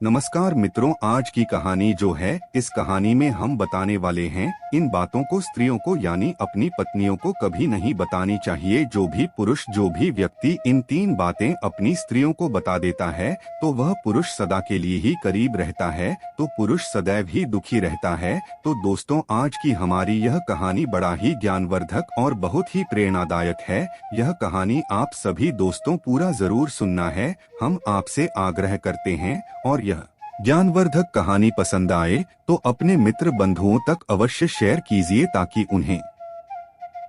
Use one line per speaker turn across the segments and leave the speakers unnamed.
नमस्कार मित्रों, आज की कहानी जो है, इस कहानी में हम बताने वाले हैं इन बातों को स्त्रियों को यानी अपनी पत्नियों को कभी नहीं बतानी चाहिए। जो भी पुरुष, जो भी व्यक्ति इन 3 बातें अपनी स्त्रियों को बता देता है तो वह पुरुष सदा के लिए ही करीब रहता है, तो पुरुष सदैव ही दुखी रहता है। तो दोस्तों, आज की हमारी यह कहानी बड़ा ही ज्ञानवर्धक और बहुत ही प्रेरणादायक है। यह कहानी आप सभी दोस्तों पूरा जरूर सुनना है, हम आपसे आग्रह करते हैं। और यह ज्ञानवर्धक कहानी पसंद आए तो अपने मित्र बंधुओं तक अवश्य शेयर कीजिए ताकि उन्हें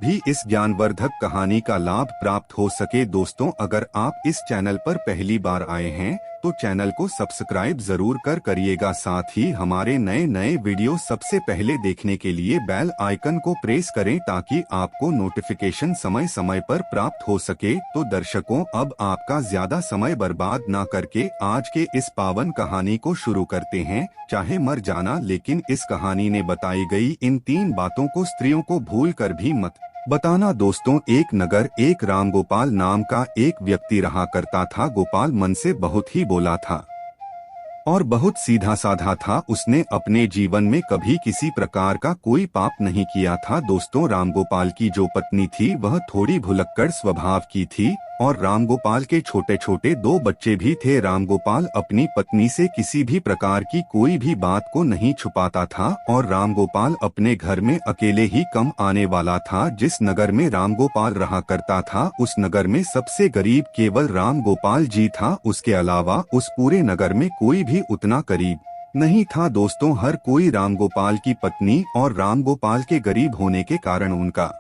भी इस ज्ञानवर्धक कहानी का लाभ प्राप्त हो सके। दोस्तों, अगर आप इस चैनल पर पहली बार आए हैं तो चैनल को सब्सक्राइब जरूर करिएगा। साथ ही हमारे नए नए वीडियो सबसे पहले देखने के लिए बेल आइकन को प्रेस करें ताकि आपको नोटिफिकेशन समय समय पर प्राप्त हो सके। तो दर्शकों, अब आपका ज्यादा समय बर्बाद ना करके आज के इस पावन कहानी को शुरू करते हैं। चाहे मर जाना, लेकिन इस कहानी ने बताई गई इन 3 बातों को स्त्रियों को भूल कर भी मत बताना। दोस्तों, एक नगर, एक राम गोपाल नाम का एक व्यक्ति रहा करता था। गोपाल मन से बहुत ही बोला था और बहुत सीधा साधा था। उसने अपने जीवन में कभी किसी प्रकार का कोई पाप नहीं किया था। दोस्तों, रामगोपाल की जो पत्नी थी वह थोड़ी भुलक्कड़ स्वभाव की थी और रामगोपाल के छोटे छोटे 2 बच्चे भी थे। रामगोपाल अपनी पत्नी से किसी भी प्रकार की कोई भी बात को नहीं छुपाता था और रामगोपाल अपने घर में अकेले ही कम आने वाला था। जिस नगर में रामगोपाल रहा करता था उस नगर में सबसे गरीब केवल रामगोपाल जी था। उसके अलावा उस पूरे नगर में कोई भी उतना करीब नहीं था। दोस्तों, हर कोई रामगोपाल की पत्नी और रामगोपाल के गरीब होने के कारण उनका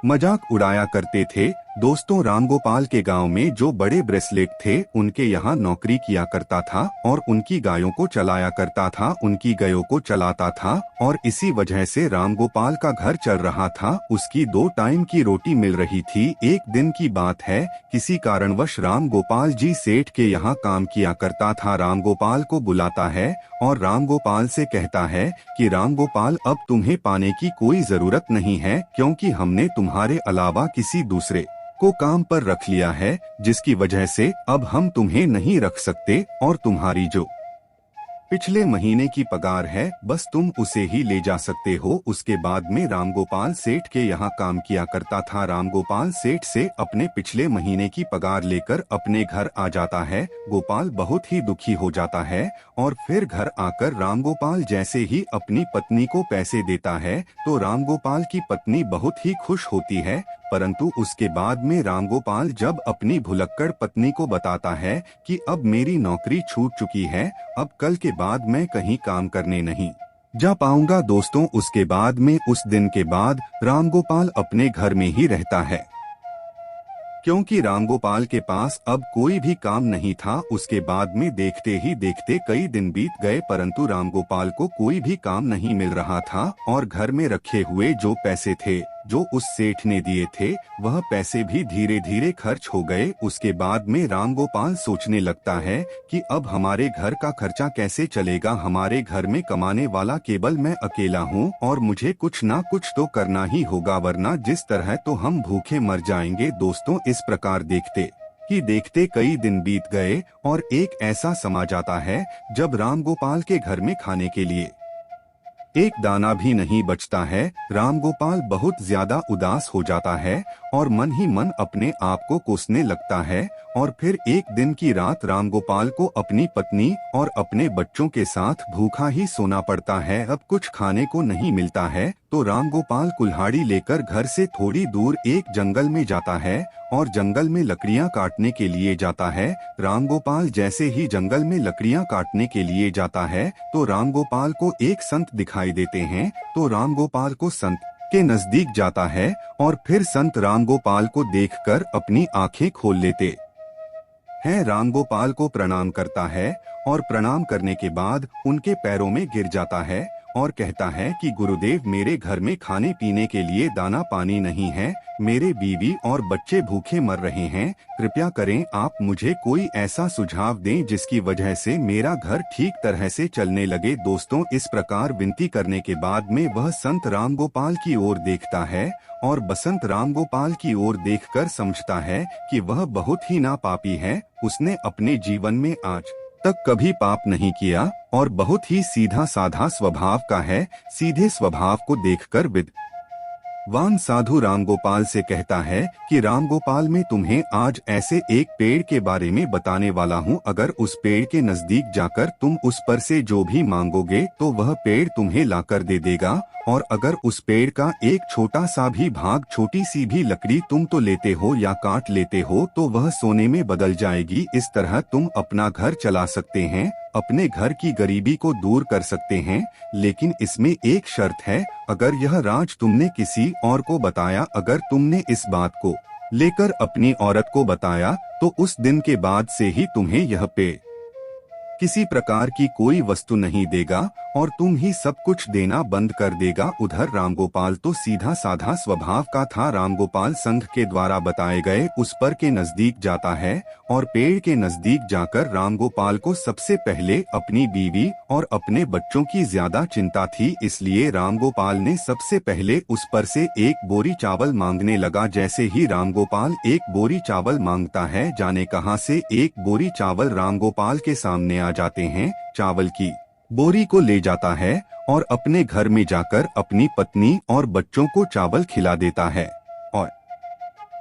मजाक उड़ाया करते थे। दोस्तों, रामगोपाल के गांव में जो बड़े ब्रेसलेट थे उनके यहाँ नौकरी किया करता था और उनकी गायों को चलाया करता था, उनकी गायों को चलाता था और इसी वजह से रामगोपाल का घर चल रहा था। उसकी 2 टाइम की रोटी मिल रही थी। एक दिन की बात है, किसी कारणवश रामगोपाल जी सेठ के यहाँ काम किया करता था। रामगोपाल को बुलाता है और रामगोपाल से कहता है कि रामगोपाल, अब तुम्हें पाने की कोई जरूरत नहीं है क्योंकि हमने तुम्हारे अलावा किसी दूसरे को काम पर रख लिया है, जिसकी वजह से अब हम तुम्हें नहीं रख सकते और तुम्हारी जो पिछले महीने की पगार है बस तुम उसे ही ले जा सकते हो। उसके बाद में रामगोपाल सेठ के यहाँ काम किया करता था। रामगोपाल सेठ से अपने पिछले महीने की पगार लेकर अपने घर आ जाता है। गोपाल बहुत ही दुखी हो जाता है और फिर घर आकर रामगोपाल जैसे ही अपनी पत्नी को पैसे देता है तो रामगोपाल की पत्नी बहुत ही खुश होती है। परंतु उसके बाद में रामगोपाल जब अपनी भुलक्कड़ पत्नी को बताता है कि अब मेरी नौकरी छूट चुकी है, अब कल के बाद मैं कहीं काम करने नहीं जा पाऊंगा। दोस्तों, उसके बाद में उस दिन के बाद रामगोपाल अपने घर में ही रहता है क्योंकि रामगोपाल के पास अब कोई भी काम नहीं था। उसके बाद में देखते ही देखते कई दिन बीत गए परंतु रामगोपाल को कोई भी काम नहीं मिल रहा था और घर में रखे हुए जो पैसे थे जो उस सेठ ने दिए थे वह पैसे भी धीरे धीरे खर्च हो गए। उसके बाद में रामगोपाल सोचने लगता है कि अब हमारे घर का खर्चा कैसे चलेगा। हमारे घर में कमाने वाला केवल मैं अकेला हूँ और मुझे कुछ ना कुछ तो करना ही होगा, वरना जिस तरह तो हम भूखे मर जाएंगे। दोस्तों, इस प्रकार देखते कि देखते कई दिन बीत गए और एक ऐसा समा जाता है जब रामगोपाल के घर में खाने के लिए एक दाना भी नहीं बचता है। रामगोपाल बहुत ज्यादा उदास हो जाता है और मन ही मन अपने आप को कोसने लगता है। और फिर एक दिन की रात रामगोपाल को अपनी पत्नी और अपने बच्चों के साथ भूखा ही सोना पड़ता है। अब कुछ खाने को नहीं मिलता है तो रामगोपाल कुल्हाड़ी लेकर घर से थोड़ी दूर एक जंगल में जाता है और जंगल में लकड़ियां काटने के लिए जाता है। रामगोपाल जैसे ही जंगल में लकड़ियां काटने के लिए जाता है तो रामगोपाल को एक संत दिखाई देते हैं। तो रामगोपाल को संत के नजदीक जाता है और फिर संत रामगोपाल को देखकर अपनी आंखें खोल लेते हैं। रामगोपाल को प्रणाम करता है और प्रणाम करने के बाद उनके पैरों में गिर जाता है और कहता है कि गुरुदेव, मेरे घर में खाने पीने के लिए दाना पानी नहीं है, मेरे बीवी और बच्चे भूखे मर रहे हैं, कृपया करें आप मुझे कोई ऐसा सुझाव दें जिसकी वजह से मेरा घर ठीक तरह से चलने लगे। दोस्तों, इस प्रकार विनती करने के बाद में वह संत रामगोपाल की ओर देखता है और बसंत रामगोपाल की ओर देखकर समझता है कि वह बहुत ही नापापी है। उसने अपने जीवन में आज तक कभी पाप नहीं किया और बहुत ही सीधा साधा स्वभाव का है। सीधे स्वभाव को देखकर वान साधु रामगोपाल से कहता है कि रामगोपाल, मैं तुम्हें आज ऐसे एक पेड़ के बारे में बताने वाला हूँ। अगर उस पेड़ के नजदीक जाकर तुम उस पर से जो भी मांगोगे तो वह पेड़ तुम्हें लाकर दे देगा। और अगर उस पेड़ का एक छोटा सा भी भाग, छोटी सी भी लकड़ी तुम तो लेते हो या काट लेते हो तो वह सोने में बदल जाएगी। इस तरह तुम अपना घर चला सकते हैं, अपने घर की गरीबी को दूर कर सकते हैं। लेकिन इसमें एक शर्त है, अगर यह राज तुमने किसी और को बताया, अगर तुमने इस बात को लेकर अपनी औरत को बताया, तो उस दिन के बाद से ही तुम्हें यह पेड़ किसी प्रकार की कोई वस्तु नहीं देगा और तुम ही सब कुछ देना बंद कर देगा। उधर रामगोपाल तो सीधा साधा स्वभाव का था। रामगोपाल संघ के द्वारा बताए गए उस पर के नजदीक जाता है और पेड़ के नजदीक जाकर रामगोपाल को सबसे पहले अपनी बीवी और अपने बच्चों की ज्यादा चिंता थी। इसलिए रामगोपाल ने सबसे पहले उस पर से एक बोरी चावल मांगने लगा। जैसे ही रामगोपाल एक बोरी चावल मांगता है, जाने कहां से एक बोरी चावल रामगोपाल के सामने आ जाते हैं। चावल की बोरी को ले जाता है और अपने घर में जाकर अपनी पत्नी और बच्चों को चावल खिला देता है। और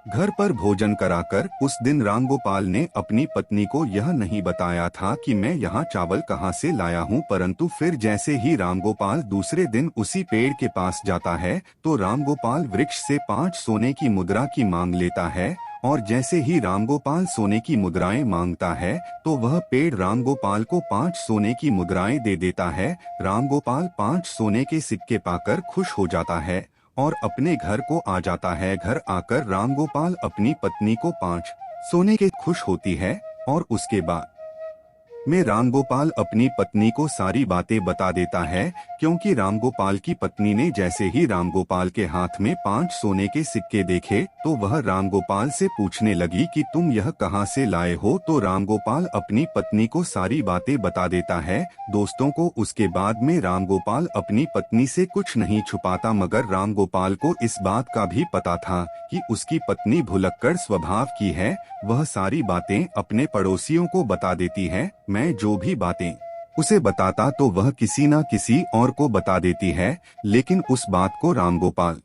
घर पर भोजन कराकर उस दिन रामगोपाल ने अपनी पत्नी को यह नहीं बताया था कि मैं यहाँ चावल कहाँ से लाया हूँ। परंतु फिर जैसे ही रामगोपाल दूसरे दिन उसी पेड़ के पास जाता है तो रामगोपाल वृक्ष से 5 सोने की मुद्रा की मांग लेता है। और जैसे ही रामगोपाल सोने की मुद्राएं मांगता है तो वह पेड़ रामगोपाल को 5 सोने की मुद्राएं दे देता है। रामगोपाल 5 सोने के सिक्के पाकर खुश हो जाता है और अपने घर को आ जाता है। घर आकर रामगोपाल अपनी पत्नी को 5 सोने के खुश होती है और उसके बाद में रामगोपाल अपनी पत्नी को सारी बातें बता देता है, क्योंकि रामगोपाल की पत्नी ने जैसे ही रामगोपाल के हाथ में 5 सोने के सिक्के देखे तो वह रामगोपाल से पूछने लगी कि तुम यह कहां से लाए हो। तो रामगोपाल अपनी पत्नी को सारी बातें बता देता है दोस्तों को। उसके बाद में रामगोपाल अपनी पत्नी से कुछ नहीं छुपाता, मगर रामगोपाल को इस बात का भी पता था कि उसकी पत्नी भुलक्कड़ स्वभाव की है। वह सारी बातें अपने पड़ोसियों को बता देती है। मैं जो भी बातें उसे बताता तो वह किसी न किसी और को बता देती है। लेकिन उस बात को रामगोपाल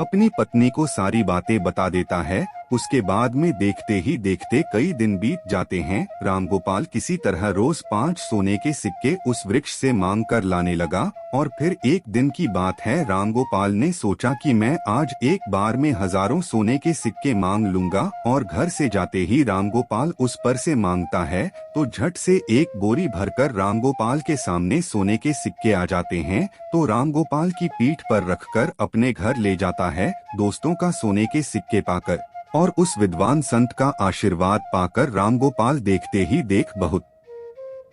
अपनी पत्नी को सारी बातें बता देता है। उसके बाद में देखते ही देखते कई दिन बीत जाते हैं। रामगोपाल किसी तरह रोज 5 सोने के सिक्के उस वृक्ष से मांग कर लाने लगा। और फिर एक दिन की बात है, रामगोपाल ने सोचा कि मैं आज एक बार में हजारों सोने के सिक्के मांग लूंगा। और घर से जाते ही रामगोपाल उस पर से मांगता है तो झट से एक बोरी भरकर रामगोपाल के सामने सोने के सिक्के आ जाते हैं। तो रामगोपाल की पीठ पर रखकर अपने घर ले जाता है। दोस्तों का सोने के सिक्के पाकर और उस विद्वान संत का आशीर्वाद पाकर रामगोपाल देखते ही देख बहुत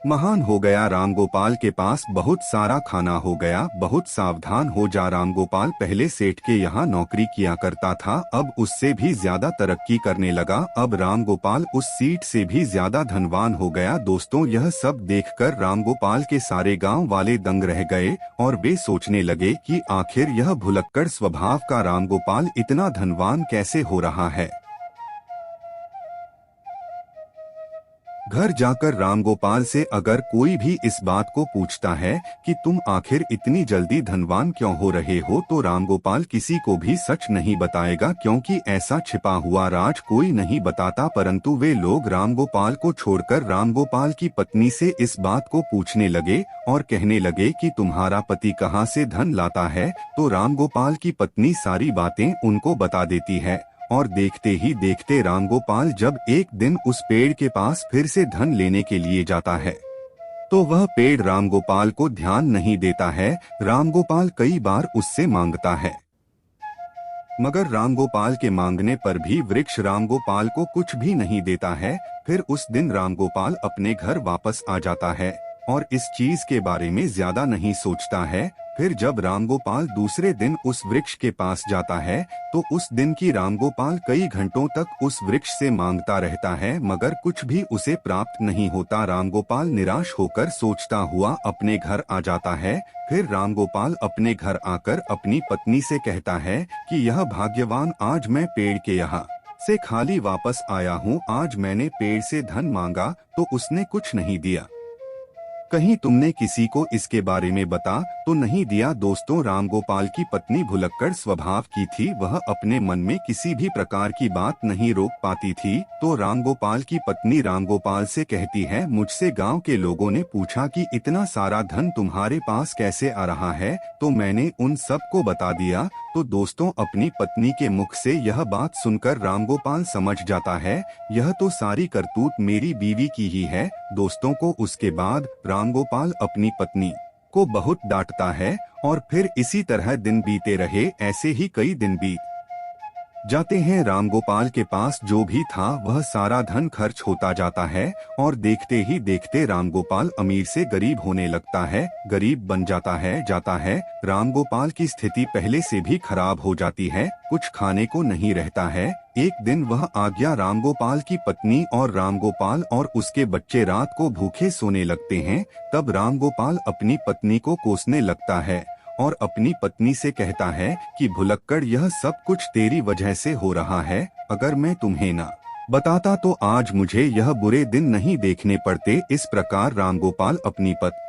महान हो गया। रामगोपाल के पास बहुत सारा खाना हो गया। बहुत सावधान हो जा। रामगोपाल पहले सेठ के यहाँ नौकरी किया करता था, अब उससे भी ज्यादा तरक्की करने लगा। अब रामगोपाल उस सीट से भी ज्यादा धनवान हो गया। दोस्तों, यह सब देखकर रामगोपाल के सारे गांव वाले दंग रह गए और वे सोचने लगे कि आखिर यह भुलक्कड़ स्वभाव का रामगोपाल इतना धनवान कैसे हो रहा है। घर जाकर रामगोपाल से अगर कोई भी इस बात को पूछता है कि तुम आखिर इतनी जल्दी धनवान क्यों हो रहे हो, तो रामगोपाल किसी को भी सच नहीं बताएगा, क्योंकि ऐसा छिपा हुआ राज कोई नहीं बताता। परंतु वे लोग रामगोपाल को छोड़कर रामगोपाल की पत्नी से इस बात को पूछने लगे और कहने लगे कि तुम्हारा पति कहाँ से धन लाता है। तो रामगोपाल की पत्नी सारी बातें उनको बता देती है। और देखते ही देखते रामगोपाल जब एक दिन उस पेड़ के पास फिर से धन लेने के लिए जाता है तो वह पेड़ रामगोपाल को ध्यान नहीं देता है। रामगोपाल कई बार उससे मांगता है, मगर रामगोपाल के मांगने पर भी वृक्ष रामगोपाल को कुछ भी नहीं देता है। फिर उस दिन रामगोपाल अपने घर वापस आ जाता है और इस चीज के बारे में ज्यादा नहीं सोचता है। फिर जब रामगोपाल दूसरे दिन उस वृक्ष के पास जाता है तो उस दिन की रामगोपाल कई घंटों तक उस वृक्ष से मांगता रहता है, मगर कुछ भी उसे प्राप्त नहीं होता। रामगोपाल निराश होकर सोचता हुआ अपने घर आ जाता है। फिर रामगोपाल अपने घर आकर अपनी पत्नी से कहता है कि यह भाग्यवान, आज मैं पेड़ के यहाँ से खाली वापस आया हूँ। आज मैंने पेड़ से धन मांगा तो उसने कुछ नहीं दिया। कहीं तुमने किसी को इसके बारे में बता तो नहीं दिया। दोस्तों, रामगोपाल की पत्नी भुलक्कड़ स्वभाव की थी। वह अपने मन में किसी भी प्रकार की बात नहीं रोक पाती थी। तो रामगोपाल की पत्नी रामगोपाल से कहती है, मुझसे गांव के लोगों ने पूछा कि इतना सारा धन तुम्हारे पास कैसे आ रहा है, तो मैंने उन सब को बता दिया। तो दोस्तों, अपनी पत्नी के मुख से यह बात सुनकर रामगोपाल समझ जाता है, यह तो सारी करतूत मेरी बीवी की ही है। दोस्तों को उसके बाद रामगोपाल अपनी पत्नी को बहुत डांटता है और फिर इसी तरह दिन बीते रहे। ऐसे ही कई दिन बीत जाते हैं। रामगोपाल के पास जो भी था वह सारा धन खर्च होता जाता है और देखते ही देखते रामगोपाल अमीर से गरीब होने लगता है, गरीब बन जाता है। रामगोपाल की स्थिति पहले से भी खराब हो जाती है, कुछ खाने को नहीं रहता है। एक दिन वह आ गया। रामगोपाल की पत्नी और रामगोपाल और उसके बच्चे रात को भूखे सोने लगते हैं। तब रामगोपाल अपनी पत्नी को कोसने लगता है और अपनी पत्नी से कहता है कि भुलक्कड़, यह सब कुछ तेरी वजह से हो रहा है। अगर मैं तुम्हें ना बताता तो आज मुझे यह बुरे दिन नहीं देखने पड़ते। इस प्रकार रामगोपाल अपनी पत्नी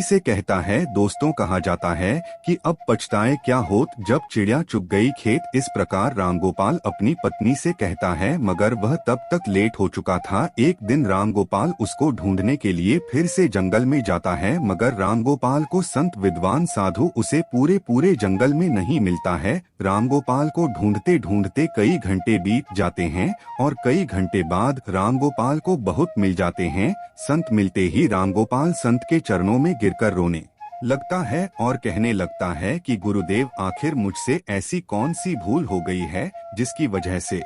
से कहता है। दोस्तों, कहा जाता है कि अब पछताए क्या होत जब चिड़िया चुग गई खेत। इस प्रकार रामगोपाल अपनी पत्नी से कहता है, मगर वह तब तक लेट हो चुका था। एक दिन रामगोपाल उसको ढूंढने के लिए फिर से जंगल में जाता है, मगर रामगोपाल को संत विद्वान साधु उसे पूरे जंगल में नहीं मिलता है। रामगोपाल को ढूंढते ढूंढते कई घंटे बीत जाते हैं और कई घंटे बाद रामगोपाल को बहुत मिल जाते हैं। संत मिलते ही रामगोपाल संत के चरणों में गिरकर रोने लगता है और कहने लगता है कि गुरुदेव, आखिर मुझसे ऐसी कौन सी भूल हो गई है जिसकी वजह से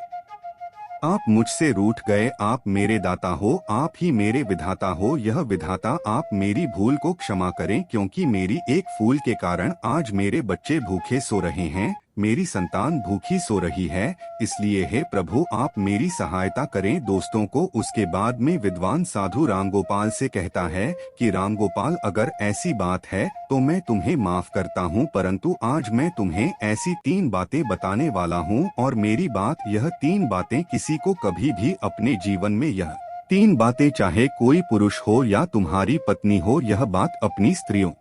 आप मुझसे रूठ गए। आप मेरे दाता हो, आप ही मेरे विधाता हो। यह विधाता आप मेरी भूल को क्षमा करें, क्योंकि मेरी एक फूल के कारण आज मेरे बच्चे भूखे सो रहे हैं, मेरी संतान भूखी सो रही है। इसलिए हे प्रभु, आप मेरी सहायता करें। दोस्तों को उसके बाद में विद्वान साधु रामगोपाल से कहता है कि रामगोपाल, अगर ऐसी बात है तो मैं तुम्हें माफ करता हूँ, परंतु आज मैं तुम्हें ऐसी 3 बातें बताने वाला हूँ और मेरी बात, यह 3 बातें किसी को कभी भी अपने जीवन में, यह 3 बातें चाहे कोई पुरुष हो या तुम्हारी पत्नी हो, यह बात अपनी स्त्रियों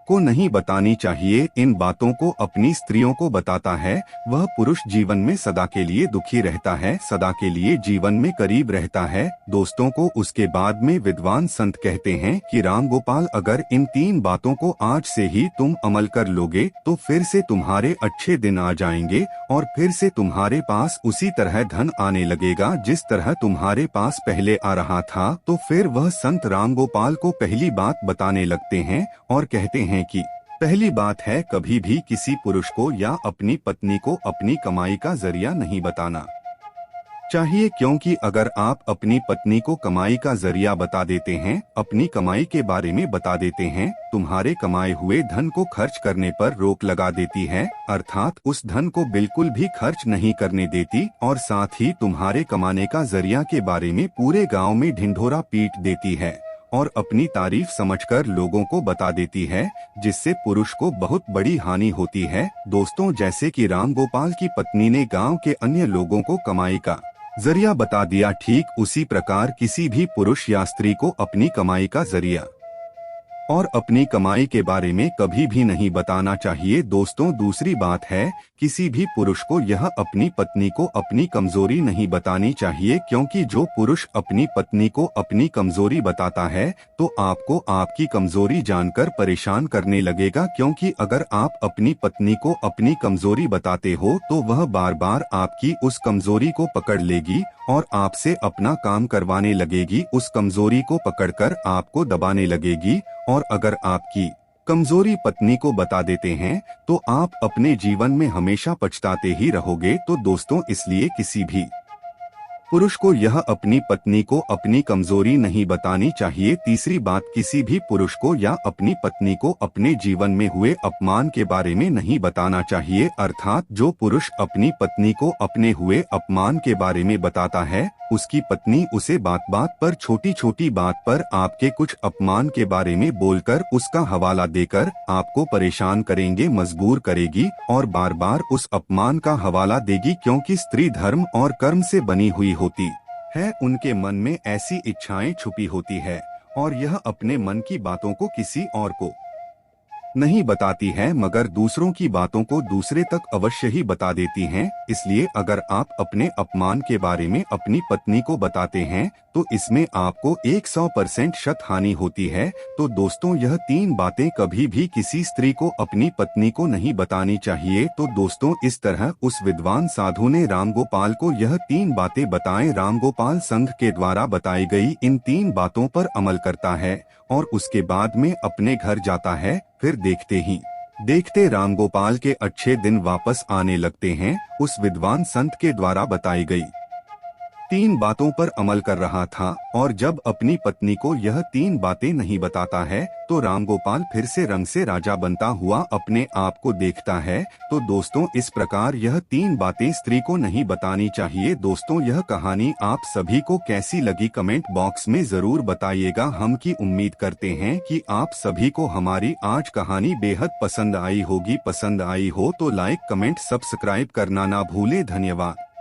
को नहीं बतानी चाहिए। इन बातों को अपनी स्त्रियों को बताता है, वह पुरुष जीवन में सदा के लिए दुखी रहता है, सदा के लिए जीवन में करीब रहता है। दोस्तों को उसके बाद में विद्वान संत कहते हैं कि रामगोपाल, अगर इन 3 बातों को आज से ही तुम अमल कर लोगे तो फिर से तुम्हारे अच्छे दिन आ जाएंगे और फिर से तुम्हारे पास उसी तरह धन आने लगेगा जिस तरह तुम्हारे पास पहले आ रहा था। तो फिर वह संत रामगोपाल को पहली बात बताने लगते हैं और कहते हैं कि पहली बात है, कभी भी किसी पुरुष को या अपनी पत्नी को अपनी कमाई का जरिया नहीं बताना चाहिए, क्योंकि अगर आप अपनी पत्नी को कमाई का जरिया बता देते हैं, अपनी कमाई के बारे में बता देते हैं, तुम्हारे कमाए हुए धन को खर्च करने पर रोक लगा देती है, अर्थात उस धन को बिल्कुल भी खर्च नहीं करने देती और साथ ही तुम्हारे कमाने का जरिया के बारे में पूरे गाँव में ढिंढोरा पीट देती है और अपनी तारीफ समझकर लोगों को बता देती है, जिससे पुरुष को बहुत बड़ी हानि होती है। दोस्तों, जैसे कि रामगोपाल की पत्नी ने गांव के अन्य लोगों को कमाई का जरिया बता दिया, ठीक उसी प्रकार किसी भी पुरुष या स्त्री को अपनी कमाई का जरिया और अपनी कमाई के बारे में कभी भी नहीं बताना चाहिए। दोस्तों, दूसरी बात है, किसी भी पुरुष को यह अपनी पत्नी को अपनी कमजोरी नहीं बतानी चाहिए, क्योंकि जो पुरुष अपनी पत्नी को अपनी कमजोरी बताता है तो आपको आपकी कमजोरी जानकर परेशान करने लगेगा, क्योंकि अगर आप अपनी पत्नी को अपनी कमजोरी बताते हो तो वह बार बार आपकी उस कमजोरी को पकड़ लेगी और आपसे अपना काम करवाने लगेगी, उस कमजोरी को पकड़कर आपको दबाने लगेगी। और अगर आपकी कमजोरी पत्नी को बता देते हैं तो आप अपने जीवन में हमेशा पछताते ही रहोगे। तो दोस्तों, इसलिए किसी भी पुरुष को यह अपनी पत्नी को अपनी कमजोरी नहीं बतानी चाहिए। तीसरी बात, किसी भी पुरुष को या अपनी पत्नी को अपने जीवन में हुए अपमान के बारे में नहीं बताना चाहिए। अर्थात जो पुरुष अपनी पत्नी को अपने हुए अपमान के बारे में बताता है, उसकी पत्नी उसे बात बात पर, छोटी छोटी बात पर आपके कुछ अपमान के बारे में बोलकर, उसका हवाला देकर आपको परेशान करेंगे, मजबूर करेगी और बार बार उस अपमान का हवाला देगी। क्योंकि स्त्री धर्म और कर्म से बनी हुई होती है, उनके मन में ऐसी इच्छाएं छुपी होती है और यह अपने मन की बातों को किसी और को नहीं बताती है, मगर दूसरों की बातों को दूसरे तक अवश्य ही बता देती हैं। इसलिए अगर आप अपने अपमान के बारे में अपनी पत्नी को बताते हैं तो इसमें आपको 100% शत हानि होती है। तो दोस्तों, यह 3 बातें कभी भी किसी स्त्री को अपनी पत्नी को नहीं बतानी चाहिए। तो दोस्तों, इस तरह उस विद्वान साधु ने रामगोपाल को यह 3 बातें बताएं। रामगोपाल संघ के द्वारा बताई गई इन 3 बातों पर अमल करता है और उसके बाद में अपने घर जाता है। फिर देखते रामगोपाल के अच्छे दिन वापस आने लगते हैं। उस विद्वान संत के द्वारा बताई गई 3 बातों पर अमल कर रहा था और जब अपनी पत्नी को यह 3 बातें नहीं बताता है तो रामगोपाल फिर से रंग से राजा बनता हुआ अपने आप को देखता है। तो दोस्तों, इस प्रकार यह 3 बातें स्त्री को नहीं बतानी चाहिए। दोस्तों, यह कहानी आप सभी को कैसी लगी कमेंट बॉक्स में जरूर बताइएगा। हम की उम्मीद करते हैं कि आप सभी को हमारी आज कहानी बेहद पसंद आई होगी। पसंद आई हो तो लाइक, कमेंट, सब्सक्राइब करना ना भूले। धन्यवाद।